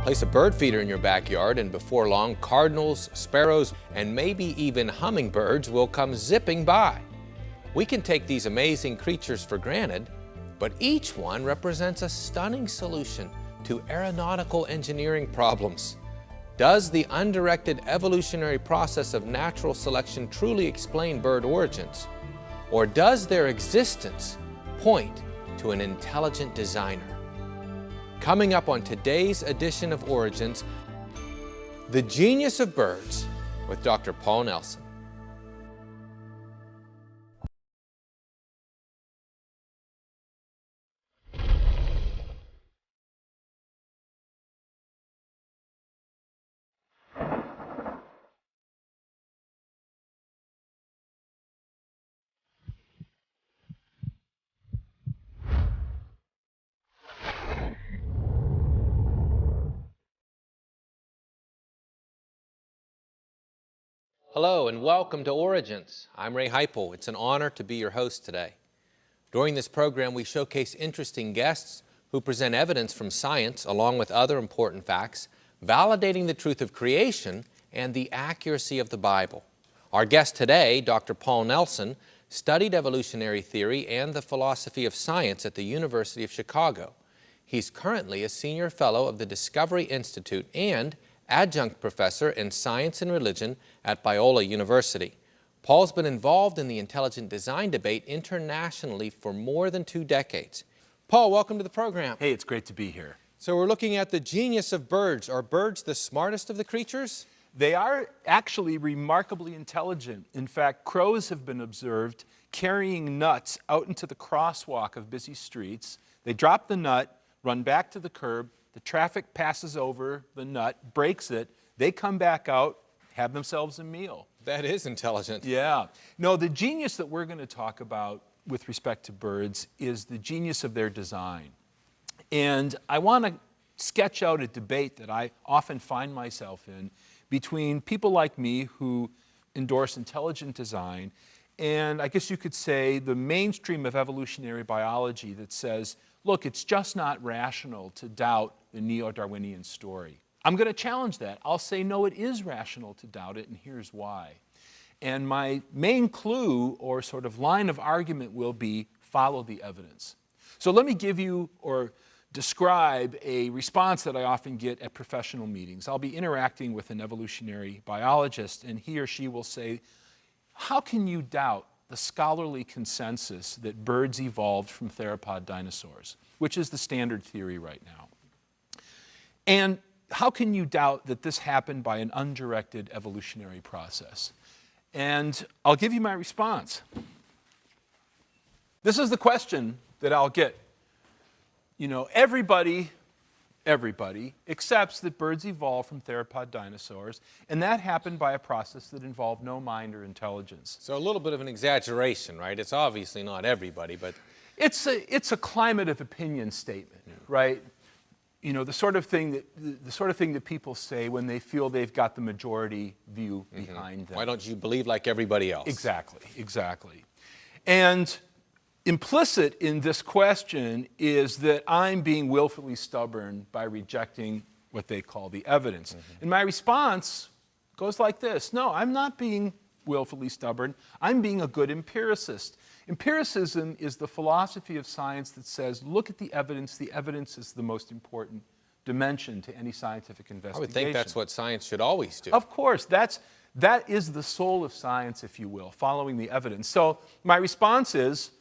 Place a bird feeder in your backyard and before long, cardinals, sparrows, and maybe even hummingbirds will come zipping by. We can take these amazing creatures for granted, but each one represents a stunning solution to aeronautical engineering problems. Does the undirected evolutionary process of natural selection truly explain bird origins? Or does their existence point to an intelligent designer? Coming up on today's edition of Origins, The Genius of Birds with Dr. Paul Nelson. Hello and welcome to Origins. I'm Ray Heipel. It's an honor to be your host today. During this program, we showcase interesting guests who present evidence from science along with other important facts, validating the truth of creation and the accuracy of the Bible. Our guest today, Dr. Paul Nelson, studied evolutionary theory and the philosophy of science at the University of Chicago. He's currently a senior fellow of the Discovery Institute and adjunct professor in science and religion at Biola University. Paul's been involved in the intelligent design debate internationally for more than 2 decades. Paul, welcome to the program. Hey, it's great to be here. So we're looking at the genius of birds. Are birds the smartest of the creatures? They are actually remarkably intelligent. In fact, crows have been observed carrying nuts out into the crosswalk of busy streets. They drop the nut, run back to the curb, the traffic passes over the nut, breaks it, they come back out, have themselves a meal. That is intelligent. Yeah. No, the genius that we're going to talk about with respect to birds is the genius of their design. And I want to sketch out a debate that I often find myself in between people like me who endorse intelligent design and I guess you could say the mainstream of evolutionary biology that says, look, it's just not rational to doubt the neo-Darwinian story. I'm going to challenge that. I'll say, no, it is rational to doubt it, and here's why. And my main clue or sort of line of argument will be follow the evidence. So let me give you or describe a response that I often get at professional meetings. I'll be interacting with an evolutionary biologist, and he or she will say, how can you doubt the scholarly consensus that birds evolved from theropod dinosaurs, which is the standard theory right now? And how can you doubt that this happened by an undirected evolutionary process? And I'll give you my response. This is the question that I'll get. You know, everybody accepts that birds evolved from theropod dinosaurs, and that happened by a process that involved no mind or intelligence. So a little bit of an exaggeration, right? It's obviously not everybody, but it's a climate of opinion statement, right? You know, the sort of thing that people say when they feel they've got the majority view behind them. Why don't you believe like everybody else? Exactly. And implicit in this question is that I'm being willfully stubborn by rejecting what they call the evidence. And my response goes like this. No, I'm not being willfully stubborn. I'm being a good empiricist. Empiricism is the philosophy of science that says, look at the evidence. The evidence is the most important dimension to any scientific investigation. I would think that's what science should always do. Of course, that is the soul of science, if you will, following the evidence. So my response is,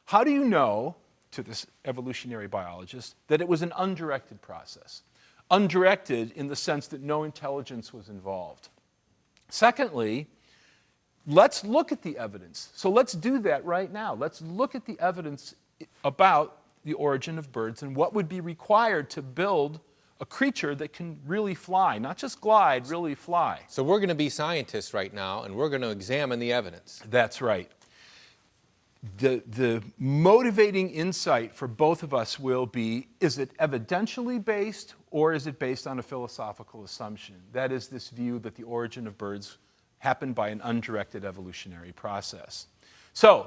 how do you know, to this evolutionary biologist, that it was an undirected process? Undirected in the sense that no intelligence was involved. Secondly, let's look at the evidence. So let's do that right now. Let's look at the evidence about the origin of birds and what would be required to build a creature that can really fly, not just glide, really fly. So we're going to be scientists right now, and we're going to examine the evidence. That's right. The motivating insight for both of us will be, is it evidentially based or is it based on a philosophical assumption? That is this view that the origin of birds happened by an undirected evolutionary process. So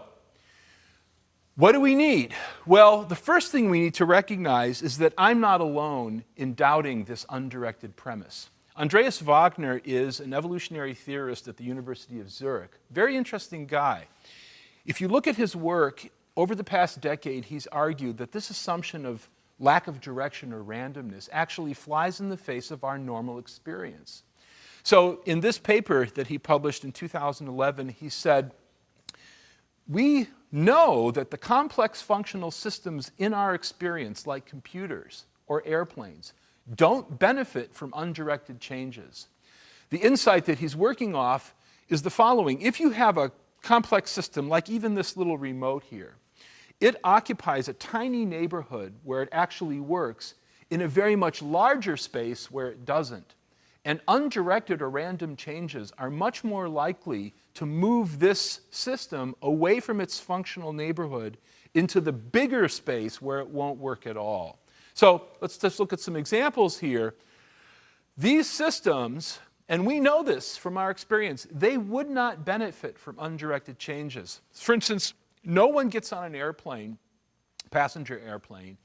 What do we need? Well, the first thing we need to recognize is that I'm not alone in doubting this undirected premise. Andreas Wagner is an evolutionary theorist at the University of Zurich. Very interesting guy. If you look at his work, over the past decade, he's argued that this assumption of lack of direction or randomness actually flies in the face of our normal experience. So in this paper that he published in 2011, he said, we know that the complex functional systems in our experience, like computers or airplanes, don't benefit from undirected changes. The insight that he's working off is the following. If you have a complex system, like even this little remote here, it occupies a tiny neighborhood where it actually works in a very much larger space where it doesn't. And undirected or random changes are much more likely to move this system away from its functional neighborhood into the bigger space where it won't work at all. So let's just look at some examples here. These systems, and we know this from our experience, they would not benefit from undirected changes. For instance, no one gets on an airplane, passenger airplane,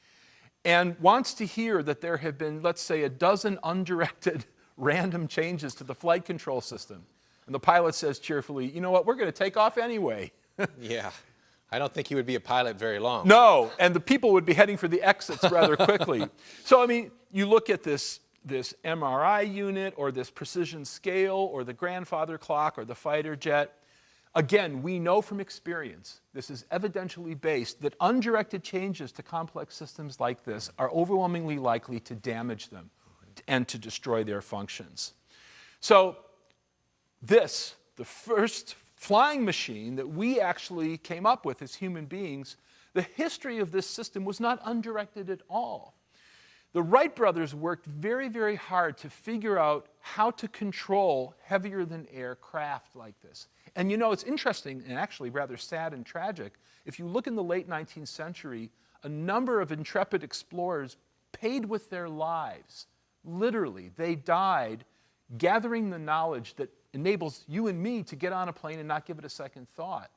and wants to hear that there have been, let's say, a dozen undirected random changes to the flight control system. And the pilot says cheerfully, you know what, we're going to take off anyway. Yeah. I don't think he would be a pilot very long. No, and the people would be heading for the exits rather quickly. So, I mean, you look at this MRI unit or this precision scale or the grandfather clock or the fighter jet. Again, we know from experience, this is evidentially based, that undirected changes to complex systems like this are overwhelmingly likely to damage them and to destroy their functions. So this, the first flying machine that we actually came up with as human beings, the history of this system was not undirected at all. The Wright brothers worked very, very hard to figure out how to control heavier than air craft like this. And you know, it's interesting and actually rather sad and tragic. If you look in the late 19th century, a number of intrepid explorers paid with their lives. Literally, they died gathering the knowledge that enables you and me to get on a plane and not give it a second thought.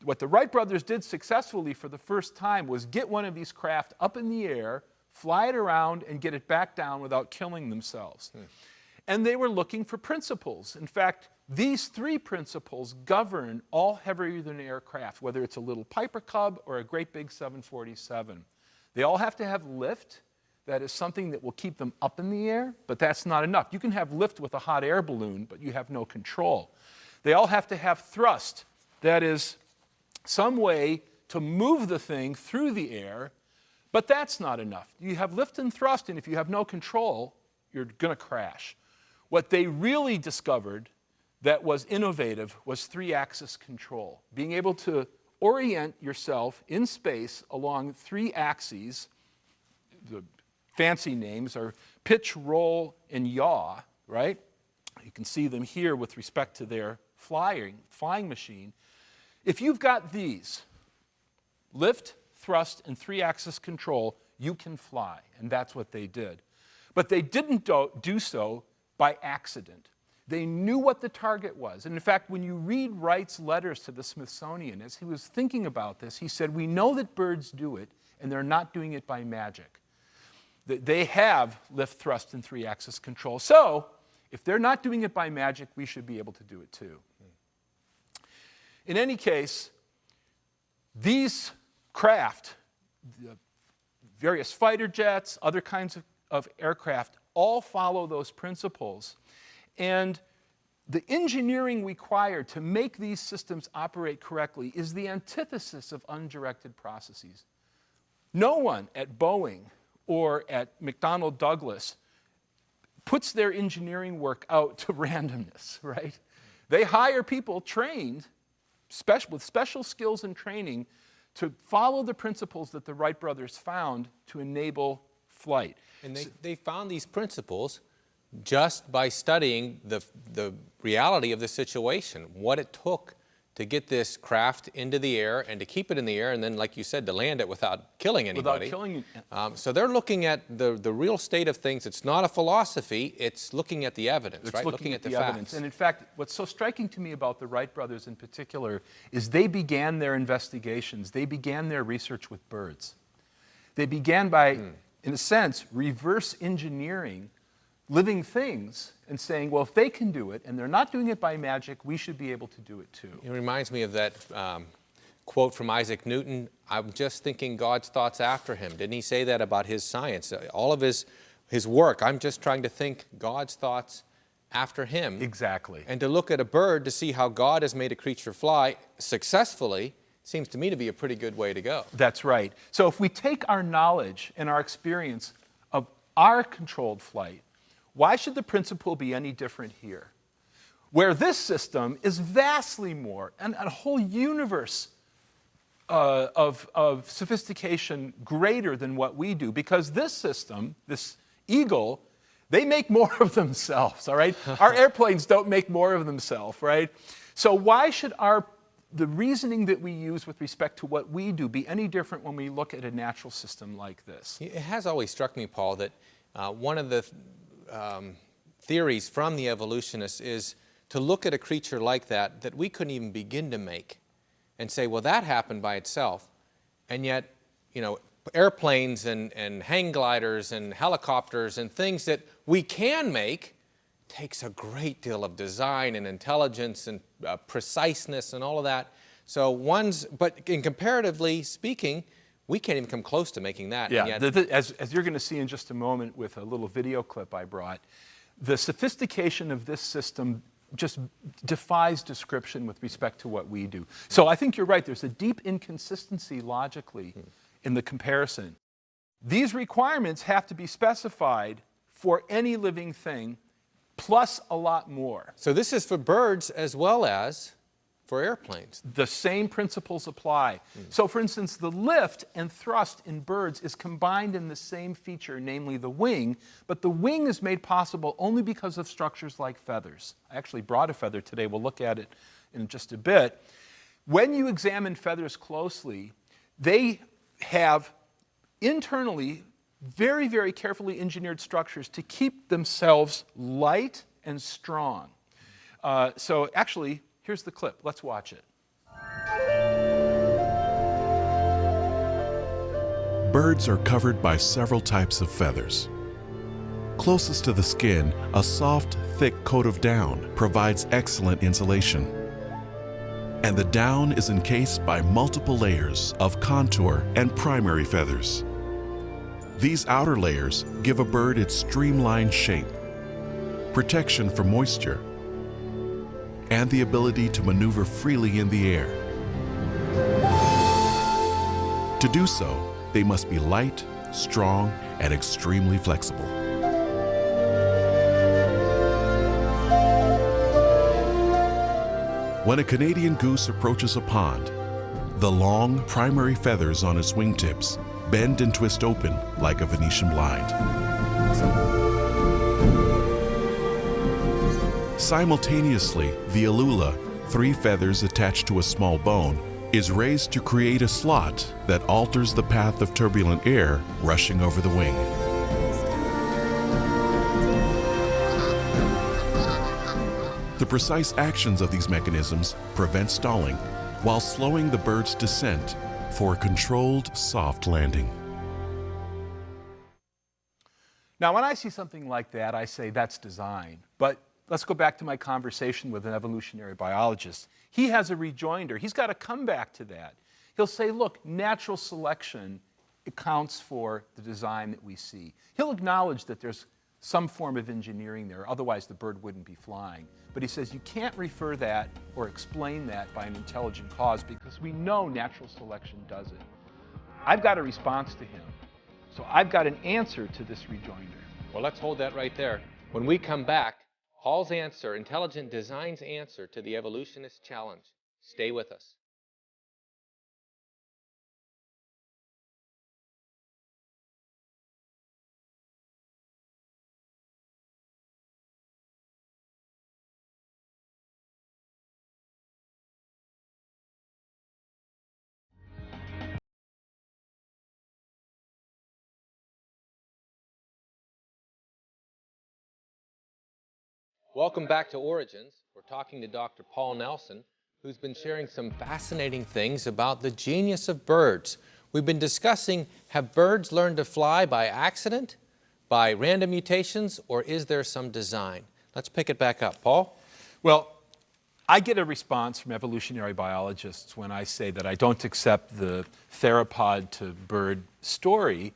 What the Wright brothers did successfully for the first time was get one of these craft up in the air, fly it around, and get it back down without killing themselves. And they were looking for principles. In fact, these three principles govern all heavier than air craft, whether it's a little Piper Cub or a great big 747. They all have to have lift. That is something that will keep them up in the air, but that's not enough. You can have lift with a hot air balloon, but you have no control. They all have to have thrust. That is some way to move the thing through the air, but that's not enough. You have lift and thrust, and if you have no control, you're going to crash. What they really discovered that was innovative was three-axis control, being able to orient yourself in space along three axes. The fancy names are pitch, roll, and yaw, right? You can see them here with respect to their flying machine. If you've got these, lift, thrust, and three-axis control, you can fly, and that's what they did. But they didn't do so by accident. They knew what the target was. And in fact, when you read Wright's letters to the Smithsonian, as he was thinking about this, he said, we know that birds do it, and they're not doing it by magic. They have lift, thrust, and three-axis control. So, if they're not doing it by magic, we should be able to do it too. In any case, these craft, the various fighter jets, other kinds of aircraft, all follow those principles. And the engineering required to make these systems operate correctly is the antithesis of undirected processes. No one at Boeing or at McDonnell Douglas puts their engineering work out to randomness, right? They hire people trained with special skills and training to follow the principles that the Wright brothers found to enable flight. And they found these principles just by studying the reality of the situation, what it took to get this craft into the air and to keep it in the air, and then, like you said, to land it without killing anybody. Without killing. So they're looking at the real state of things. It's not a philosophy. It's looking at the evidence, It's right? looking at the the facts. evidence. And in fact, what's so striking to me about the Wright brothers in particular is they began their investigations, they began their research with birds. They began by, in a sense, reverse engineering living things and saying, well, if they can do it, and they're not doing it by magic, we should be able to do it too. It reminds me of that quote from Isaac Newton, I'm just thinking God's thoughts after him. Didn't he say that about his science? All of his work, I'm just trying to think God's thoughts after him. Exactly. And to look at a bird to see how God has made a creature fly successfully seems to me to be a pretty good way to go. That's right. So if we take our knowledge and our experience of our controlled flight, why should the principle be any different here? Where this system is vastly more, and a whole universe of sophistication greater than what we do, because this system, this eagle, they make more of themselves, all right? Our airplanes don't make more of themselves, right? So why should the reasoning that we use with respect to what we do be any different when we look at a natural system like this? It has always struck me, Paul, that one of the theories from the evolutionists is to look at a creature like that we couldn't even begin to make and say, well, that happened by itself. And yet, you know, airplanes and hang gliders and helicopters and things that we can make takes a great deal of design and intelligence and preciseness and all of that. So but in comparatively speaking, we can't even come close to making that. Yeah, and yet, as you're going to see in just a moment with a little video clip I brought, the sophistication of this system just defies description with respect to what we do. So I think you're right. There's a deep inconsistency logically in the comparison. These requirements have to be specified for any living thing, plus a lot more. so this is for birds as well as for airplanes. The same principles apply. So for instance, the lift and thrust in birds is combined in the same feature, namely the wing, but the wing is made possible only because of structures like feathers. I actually brought a feather today. We'll look at it in just a bit. When you examine feathers closely, they have internally very, very carefully engineered structures to keep themselves light and strong. So actually, here's the clip. Let's watch it. Birds are covered by several types of feathers. Closest to the skin, a soft, thick coat of down provides excellent insulation. And the down is encased by multiple layers of contour and primary feathers. These outer layers give a bird its streamlined shape, protection from moisture, and the ability to maneuver freely in the air. To do so, they must be light, strong, and extremely flexible. When a Canadian goose approaches a pond, the long primary feathers on its wingtips bend and twist open like a Venetian blind. Simultaneously, the alula, 3 feathers attached to a small bone, is raised to create a slot that alters the path of turbulent air rushing over the wing. The precise actions of these mechanisms prevent stalling while slowing the bird's descent for a controlled, soft landing. Now, when I see something like that, I say that's design. But let's go back to my conversation with an evolutionary biologist. He has a rejoinder. He's got to come back to that. He'll say, look, natural selection accounts for the design that we see. He'll acknowledge that there's some form of engineering there, otherwise the bird wouldn't be flying. But he says you can't refer that or explain that by an intelligent cause because we know natural selection does it. I've got a response to him. So I've got an answer to this rejoinder. Well, let's hold that right there. When we come back, Paul's answer, intelligent design's answer to the evolutionist challenge. Stay with us. Welcome back to Origins. We're talking to Dr. Paul Nelson, who's been sharing some fascinating things about the genius of birds. We've been discussing, have birds learned to fly by accident, by random mutations, or is there some design? Let's pick it back up. Paul? Well, I get a response from evolutionary biologists when I say that I don't accept the theropod to bird story.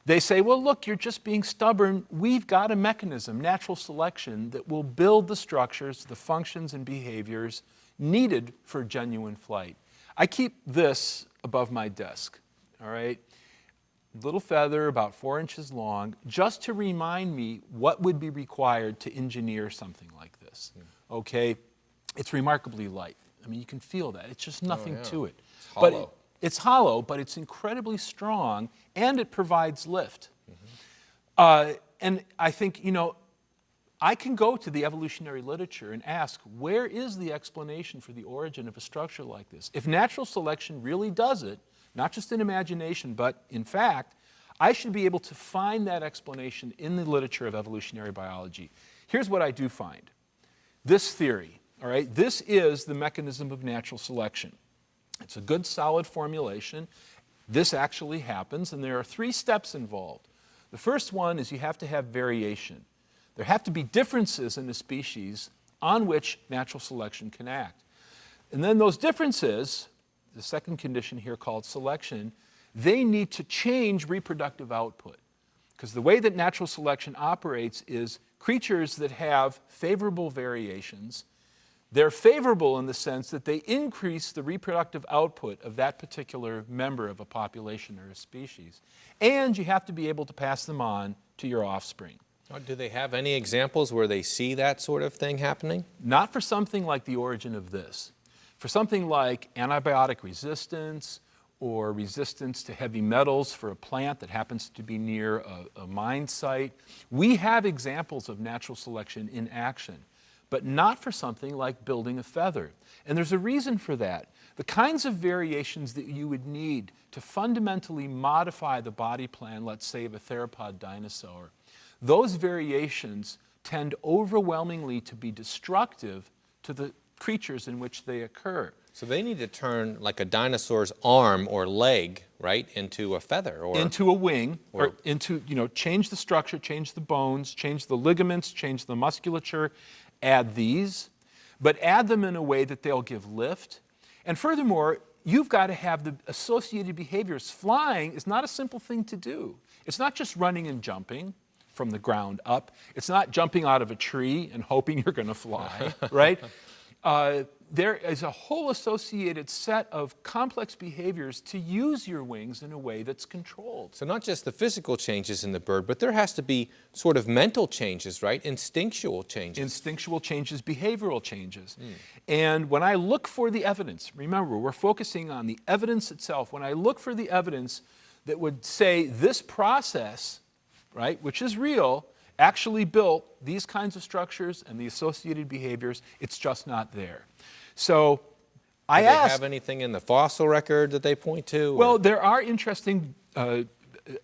They say, well, look, you're just being stubborn. We've got a mechanism, natural selection, that will build the structures, the functions and behaviors needed for genuine flight. I keep this above my desk, all right? Little feather, about 4 inches long, just to remind me what would be required to engineer something like this, okay? It's remarkably light. I mean, you can feel that. It's just nothing to it. It's hollow. It's hollow, but it's incredibly strong, and it provides lift. And I think, you know, I can go to the evolutionary literature and ask, where is the explanation for the origin of a structure like this? If natural selection really does it, not just in imagination, but in fact, I should be able to find that explanation in the literature of evolutionary biology. Here's what I do find. This theory, all right, this is the mechanism of natural selection. It's a good, solid formulation. This actually happens, and there are 3 steps involved. The first one is you have to have variation. There have to be differences in the species on which natural selection can act. And then those differences, the second condition here called selection, they need to change reproductive output. Because the way that natural selection operates is creatures that have favorable variations, they're favorable in the sense that they increase the reproductive output of that particular member of a population or a species. And you have to be able to pass them on to your offspring. Do they have any examples where they see that sort of thing happening? Not for something like the origin of this. For something like antibiotic resistance or resistance to heavy metals for a plant that happens to be near a mine site, we have examples of natural selection in action, but not for something like building a feather. And there's a reason for that. The kinds of variations that you would need to fundamentally modify the body plan, let's say, of a theropod dinosaur, those variations tend overwhelmingly to be destructive to the creatures in which they occur. So they need to turn like a dinosaur's arm or leg, right, into a feather or into a wing, or into, you know, change the structure, change the bones, change the ligaments, change the musculature, add these, but add them in a way that they'll give lift. And furthermore, you've got to have the associated behaviors. Flying is not a simple thing to do. It's not just running and jumping from the ground up. It's not jumping out of a tree and hoping you're going to fly, right? There is a whole associated set of complex behaviors to use your wings in a way that's controlled. So not just the physical changes in the bird, but there has to be sort of mental changes, right? Instinctual changes. Instinctual changes, behavioral changes. And when I look for the evidence, remember, we're focusing on the evidence itself. When I look for the evidence that would say this process, right, which is real, actually built these kinds of structures and the associated behaviors, it's just not there. So I asked... Do they have anything in the fossil record that they point to? Well, there are interesting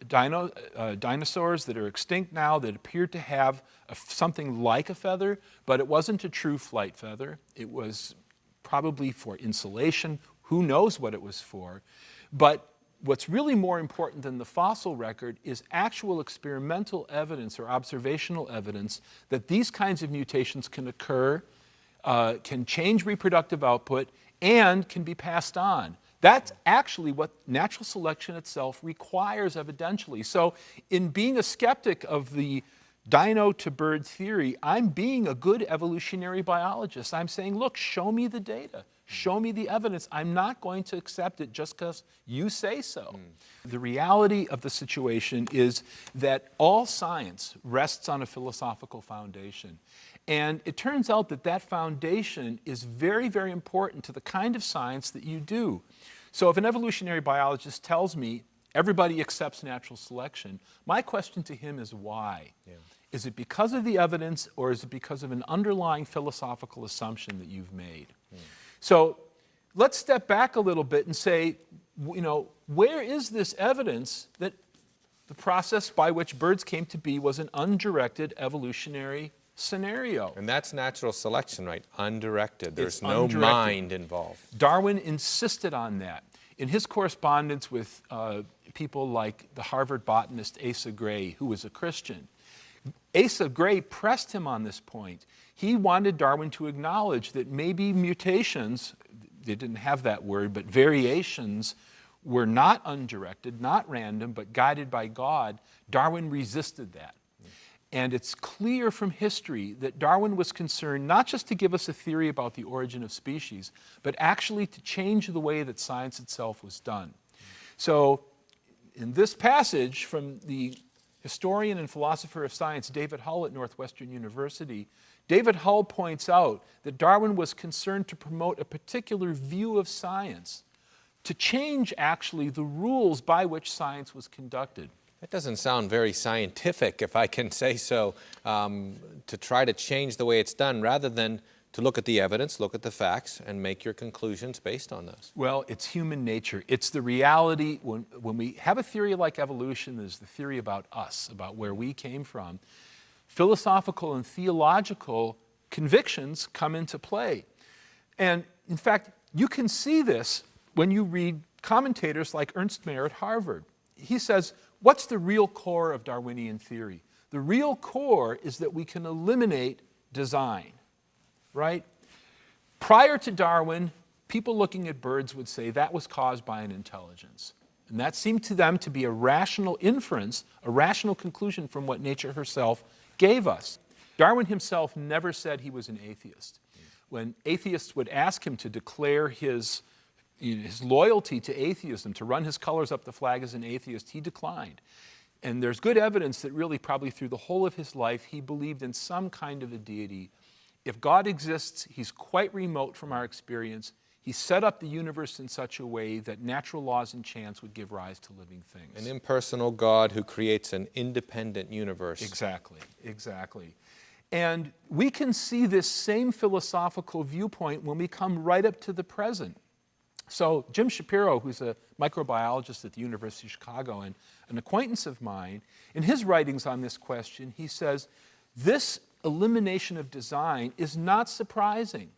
dinosaurs that are extinct now that appear to have something like a feather, but it wasn't a true flight feather. It was probably for insulation. Who knows what it was for? But what's really more important than the fossil record is actual experimental evidence or observational evidence that these kinds of mutations can occur, can change reproductive output, and can be passed on. That's actually what natural selection itself requires evidentially. So in being a skeptic of the dino to bird theory, I'm being a good evolutionary biologist. I'm saying, look, show me the data. Show me the evidence. I'm not going to accept it just because you say so. The reality of the situation is that all science rests on a philosophical foundation. And it turns out that that foundation is very, very important to the kind of science that you do. So if an evolutionary biologist tells me everybody accepts natural selection, my question to him is why? Is it because of the evidence, or is it because of an underlying philosophical assumption that you've made? So let's step back a little bit and say, you know, where is this evidence that the process by which birds came to be was an undirected evolutionary scenario. And that's natural selection, right? Undirected. There's It's no undirected. mind involved. Darwin insisted on that. In his correspondence with people like the Harvard botanist Asa Gray, who was a Christian, Asa Gray pressed him on this point. He wanted Darwin to acknowledge that maybe mutations, they didn't have that word, but variations were not undirected, not random, but guided by God. Darwin resisted that. And it's clear from history that Darwin was concerned not just to give us a theory about the origin of species, but actually to change the way that science itself was done. So in this passage from the historian and philosopher of science David Hull at Northwestern University, David Hull points out that Darwin was concerned to promote a particular view of science, to change actually the rules by which science was conducted. That doesn't sound very scientific, if I can say so, to try to change the way it's done rather than to look at the evidence, look at the facts, and make your conclusions based on those. Well, it's human nature. It's the reality. When we have a theory like evolution, there's the theory about us, about where we came from. Philosophical and theological convictions come into play. And in fact, you can see this when you read commentators like Ernst Mayr at Harvard. He says, what's the real core of Darwinian theory? The real core is that we can eliminate design, right? Prior to Darwin, people looking at birds would say that was caused by an intelligence. And that seemed to them to be a rational inference, a rational conclusion from what nature herself gave us. Darwin himself never said he was an atheist. When atheists would ask him to declare his loyalty to atheism, to run his colors up the flag as an atheist, he declined. And there's good evidence that really probably through the whole of his life he believed in some kind of a deity. If God exists, he's quite remote from our experience. He set up the universe in such a way that natural laws and chance would give rise to living things. An impersonal God who creates an independent universe. Exactly, exactly. And we can see this same philosophical viewpoint when we come right up to the present. So Jim Shapiro, who's a microbiologist at the University of Chicago and an acquaintance of mine, in his writings on this question, he says, this elimination of design is not surprising.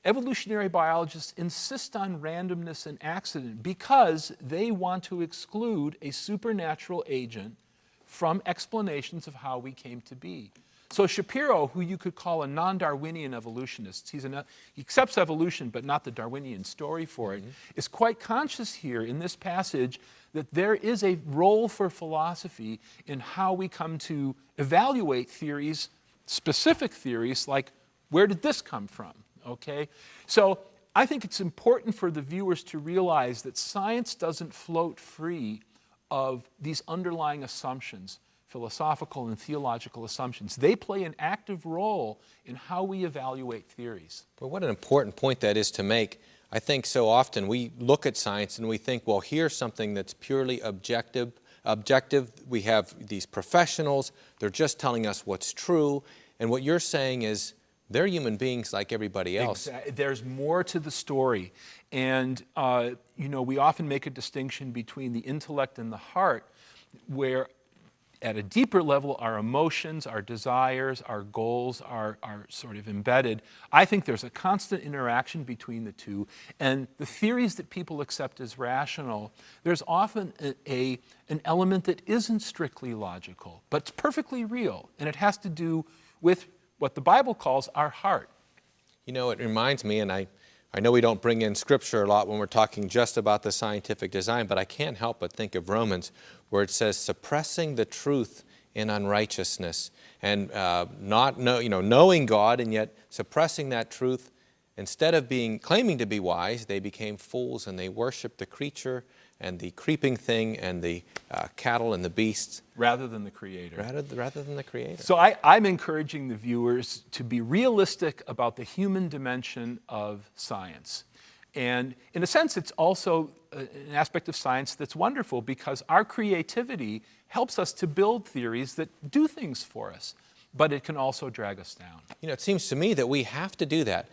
Evolutionary biologists insist on randomness and accident because they want to exclude a supernatural agent from explanations of how we came to be. So Shapiro, who you could call a non-Darwinian evolutionist, he accepts evolution but not the Darwinian story for it, is quite conscious here in this passage that there is a role for philosophy in how we come to evaluate theories, specific theories like where did this come from, okay? So I think it's important for the viewers to realize that science doesn't float free of these underlying assumptions, philosophical and theological assumptions. They play an active role in how we evaluate theories. But what an important point that is to make. I think so often we look at science and we think, well, here's something that's purely objective. We have these professionals, they're just telling us what's true. And what you're saying is they're human beings like everybody else. There's more to the story. And, we often make a distinction between the intellect and the heart, where at a deeper level, our emotions, our desires, our goals are sort of embedded. I think there's a constant interaction between the two. And the theories that people accept as rational, there's often an element that isn't strictly logical, but it's perfectly real. And it has to do with what the Bible calls our heart. You know, it reminds me, and I know we don't bring in Scripture a lot when we're talking just about the scientific design, but I can't help but think of Romans, where it says, suppressing the truth in unrighteousness, and knowing God and yet suppressing that truth. Instead of claiming to be wise, they became fools and they worshiped the creature and the creeping thing and the cattle and the beasts. Rather than the Creator. Rather than the Creator. So I'm encouraging the viewers to be realistic about the human dimension of science. And in a sense, it's also an aspect of science that's wonderful because our creativity helps us to build theories that do things for us, but it can also drag us down. You know, it seems to me that we have to do that.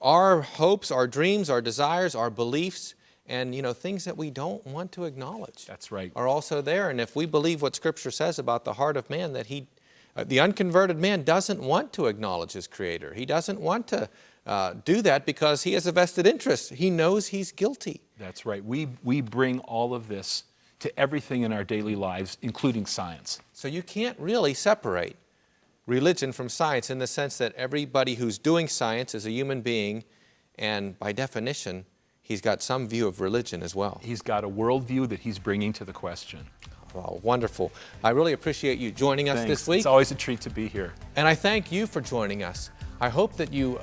Our hopes, our dreams, our desires, our beliefs, and things that we don't want to acknowledge. That's right. Are also there. And if we believe what Scripture says about the heart of man, that he The unconverted man doesn't want to acknowledge his Creator. He doesn't want to do that because he has a vested interest. He knows he's guilty. That's right. We bring all of this to everything in our daily lives, including science. So you can't really separate religion from science in the sense that everybody who's doing science is a human being, and by definition, he's got some view of religion as well. He's got a worldview that he's bringing to the question. Well, wonderful. I really appreciate you joining us this week. It's always a treat to be here. And I thank you for joining us. I hope that you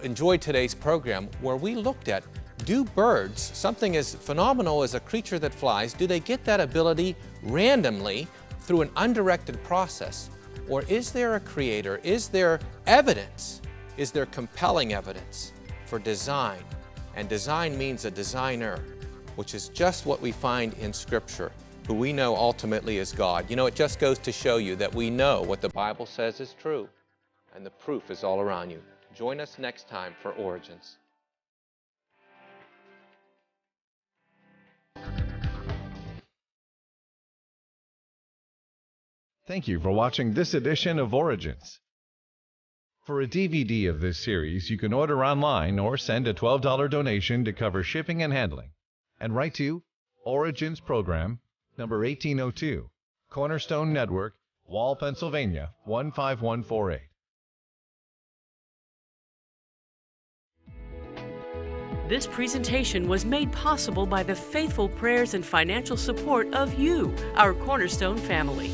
enjoyed today's program where we looked at, do birds, something as phenomenal as a creature that flies, do they get that ability randomly through an undirected process? Or is there a creator? Is there evidence? Is there compelling evidence for design? And design means a designer, which is just what we find in Scripture, who we know ultimately is God. You know, it just goes to show you that we know what the Bible says is true, and the proof is all around you. Join us next time for Origins. Thank you for watching this edition of Origins. For a DVD of this series, you can order online or send a $12 donation to cover shipping and handling. And write to Origins Program, number 1802, Cornerstone Network, Wall, Pennsylvania, 15148. This presentation was made possible by the faithful prayers and financial support of you, our Cornerstone family.